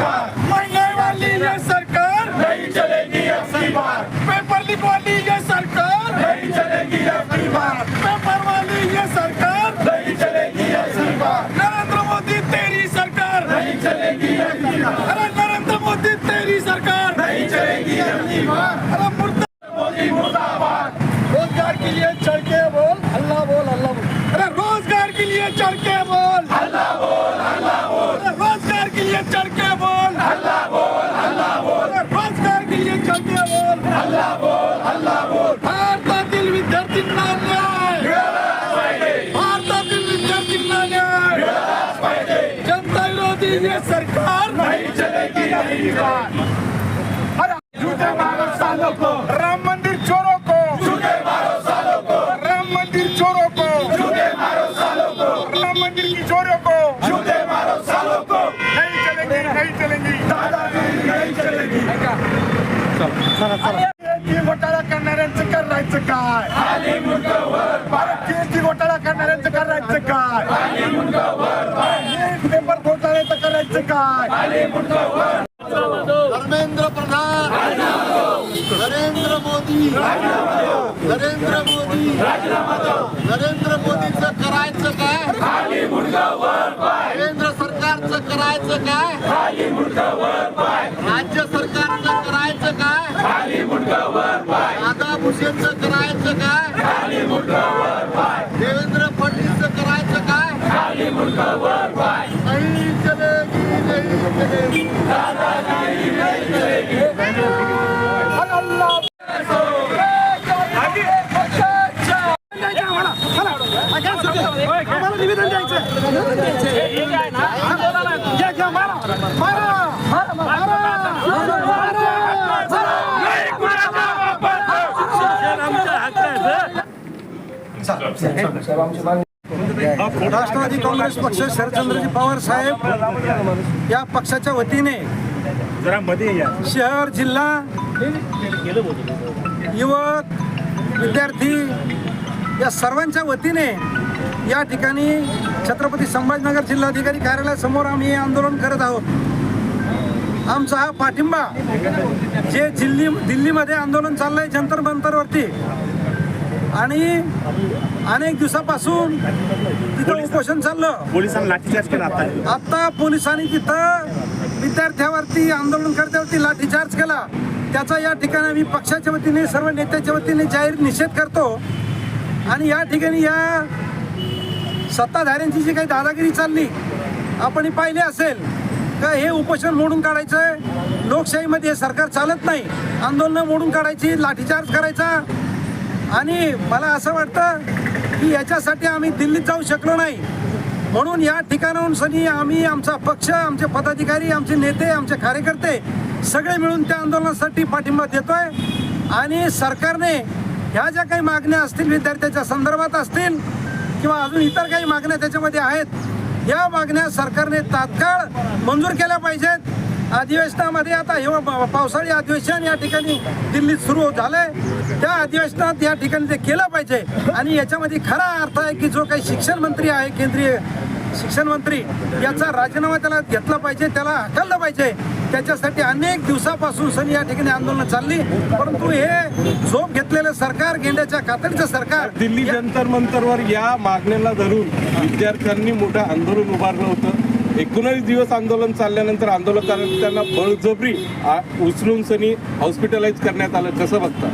महंगाई वाली ये सरकार नहीं चलेगी अब की बार, पेपर लीक वाली ये सरकार नहीं चलेगी अब की बार, पेपर वाली ये सरकार नहीं चलेगी अब की बार, नरेंद्र मोदी तेरी सरकार नहीं चलेगी अब की बार, अरे नरेंद्र मोदी तेरी सरकार नहीं चलेगी अब की बार, अरे मोदी मुर्दाबाद, रोजगार के लिए चढ़ के बोल अल्लाह बोल अल्लाह बोल अरे रोजगार के लिए चढ़ के बोल अल्लाह बोल, अल्लाह बोल, अरे रोजगार के लिए चढ़ के बोल अल्लाह बोल, अल्लाह बोल, अरे रोजगार के लिए चढ़ के बोल अल्लाह बोल, अल्लाह बोल, भारतातील विद्यार्थ्यांना न्याय मिळालाच पाहिजे, भारतातील विद्यार्थ्यांना न्याय मिळालाच पाहिजे, जनता विरोधी ये सरकार नहीं चलेगी अब की बार, झूठे मारो सालों को, राम मंदिर चोरों को झूठे मारो सालों को, राम मंदिर चोरों को झूठे मारो सालों को, राम मंदिर की चोरों को झूठे मारो सालों को, नहीं चलेंगी नहीं चलेंगी दादागिरी नहीं चलेगी, GST घोटाळा करणाऱ्यांचं करायचं काय खाली मुंडकं वर पाय, GST घोटाळा करणाऱ्यांचं करायचं काय खाली मुंडकं वर पाय, पेपर घोटाळ्याचं करायचं काय खाली मुंडकं वर, धर्मेंद्र प्रधान नरेंद्र मोदी नरेंद्र मोदी नरेंद्र मोदीचं करायचं काय खाली मुंडकं वर पाय, केंद्र सरकारचं करायचं काय खाली मुंडकं वर पाय, राज्य सरकारचं करायचं काय खाली मुंडकं वर पाय, दादा भुसेंचं करायचं काय खाली मुंडकं वर पाय, देवेंद्र फडणवीसचं करायचं काय खाली मुंडकं वर पाय, नहीं चलेगी नहीं चलेगी दादागिरी नहीं चलेगी, अल्लाह निवेदन राष्ट्रवादी काँग्रेस पक्ष शरदचंद्रजी पवार साहेब या पक्षाच्या वतीने शहर जिल्हा युवक विद्यार्थी या सर्वांच्या वतीने या ठिकाणी छत्रपती संभाजीनगर जिल्हाधिकारी कार्यालयासमोर आम्ही हे आंदोलन करत आहोत। आमचा हा पाठिंबा जे दिल्लीमध्ये आंदोलन चाललंय जंतर मंतरवरती आणि अनेक दिवसापासून तिथं उपोषण चाललं, पोलिसांनी लाठीचार्ज केला आता पोलिसांनी तिथं विद्यार्थ्यावरती आंदोलनकर्त्यावरती लाठीचार्ज केला। त्याचा या ठिकाणी आम्ही पक्षाच्या वतीने सर्व नेत्याच्या वतीने जाहीर निषेध करतो आणि या ठिकाणी या सत्ताधाऱ्यांची जी काही दादागिरी चालली आपण पाहिले असेल का हे उपोषण मोडून काढायचं आहे। लोकशाहीमध्ये हे सरकार चालत नाही, आंदोलनं मोडून काढायची, लाठीचार्ज करायचा आणि मला असं वाटतं की याच्यासाठी आम्ही दिल्लीत जाऊ शकलो नाही म्हणून या ठिकाणाहून सनी आम्ही आमचा पक्ष, आमचे पदाधिकारी, आमचे नेते, आमचे कार्यकर्ते सगळे मिळून त्या आंदोलनासाठी पाठिंबा देतोय आणि सरकारने ह्या ज्या काही मागण्या असतील विद्यार्थ्यांच्या संदर्भात असतील किंवा अजून इतर काही मागण्या त्याच्यामध्ये आहेत या मागण्या सरकारने तात्काळ मंजूर केल्या पाहिजेत। अधिवेशनामध्ये आता हे पावसाळी अधिवेशन या ठिकाणी दिल्लीत सुरू झालंय, त्या अधिवेशनात या ठिकाणी ते केलं पाहिजे आणि याच्यामध्ये खरा अर्थ आहे की जो काही शिक्षण मंत्री आहे, केंद्रीय शिक्षण मंत्री, याचा राजीनामा त्याला घेतला पाहिजे, त्याला हकललं पाहिजे। त्याच्यासाठी अनेक दिवसापासून सनी या ठिकाणी आंदोलन चालली परंतु हे झोप घेतलेलं सरकार, गेंड्याच्या कातडीचं सरकार दिल्ली जंतर मंतरवर या मागणीला धरून विद्यार्थ्यांनी मोठं आंदोलन उभारलं होतं। 19 दिवस आंदोलन चालल्यानंतर आंदोलकांना बळजबरी उचलून सनी हॉस्पिटलाइज करण्यात आलं, कसं बघता?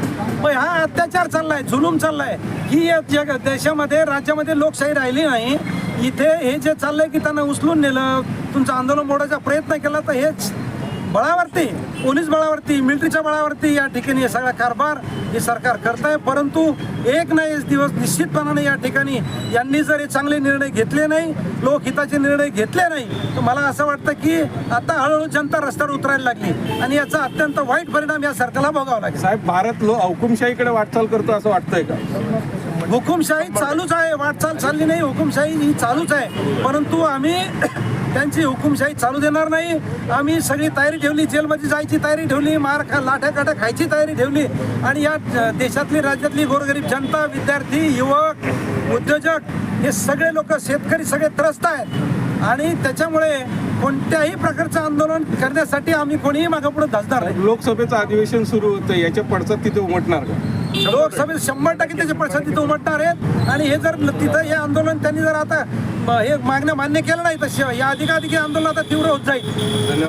हा अत्याचार चाललाय, जुलूम चाललाय ही देशामध्ये राज्यामध्ये लोकशाही राहिली नाही। इथे हे जे चाललंय की त्यांना उचलून नेलं, तुमचं आंदोलन मोडायचा प्रयत्न केला तर हेच बळावरती, पोलीस बळावरती, मिलिटरीच्या बळावरती या ठिकाणी हे सगळा कारभार हे सरकार करत आहे। परंतु एक ना एक दिवस निश्चितपणाने या ठिकाणी यांनी जर हे चांगले निर्णय घेतले नाही, लोकहिताचे निर्णय घेतले नाही तर मला असं वाटतं की आता हळूहळू जनता रस्त्यावर उतरायला लागली आणि याचा अत्यंत वाईट परिणाम या सरकारला भोगावा लागेल। साहेब, भारत हुकुमशाहीकडे वाटचाल करतो असं वाटतंय का? हुकुमशाही चालूच आहे, वाटचाल चालली नाही, हुकुमशाही ही चालूच आहे परंतु आम्ही त्यांची हुकुमशाही चालू देणार नाही। आम्ही सगळी तयारी ठेवली, जेलमध्ये जायची तयारी ठेवली, लाठ्या काठ्या खायची तयारी ठेवली आणि या देशातली, राज्यातली गोरगरीब जनता, विद्यार्थी, युवक, उद्योजक हे सगळे लोक, शेतकरी सगळे त्रस्त आहेत। आणि त्याच्यामुळे कोणत्याही प्रकारचं आंदोलन करण्यासाठी आम्ही कोणीही मागं पुढे धासणार नाही. लोकसभेचं अधिवेशन सुरू होतं, याच्या पडसाद तिथे उमटणार का? लोकसभेत 100% त्याचे पडसाद तिथं उमटणार आहेत. आणि हे जर तिथं हे आंदोलन त्यांनी जर आता हे मागण्या मान्य केलं नाही तर या अधिकाधिक आंदोलन आता तीव्र होत जाईल. धन्यवाद.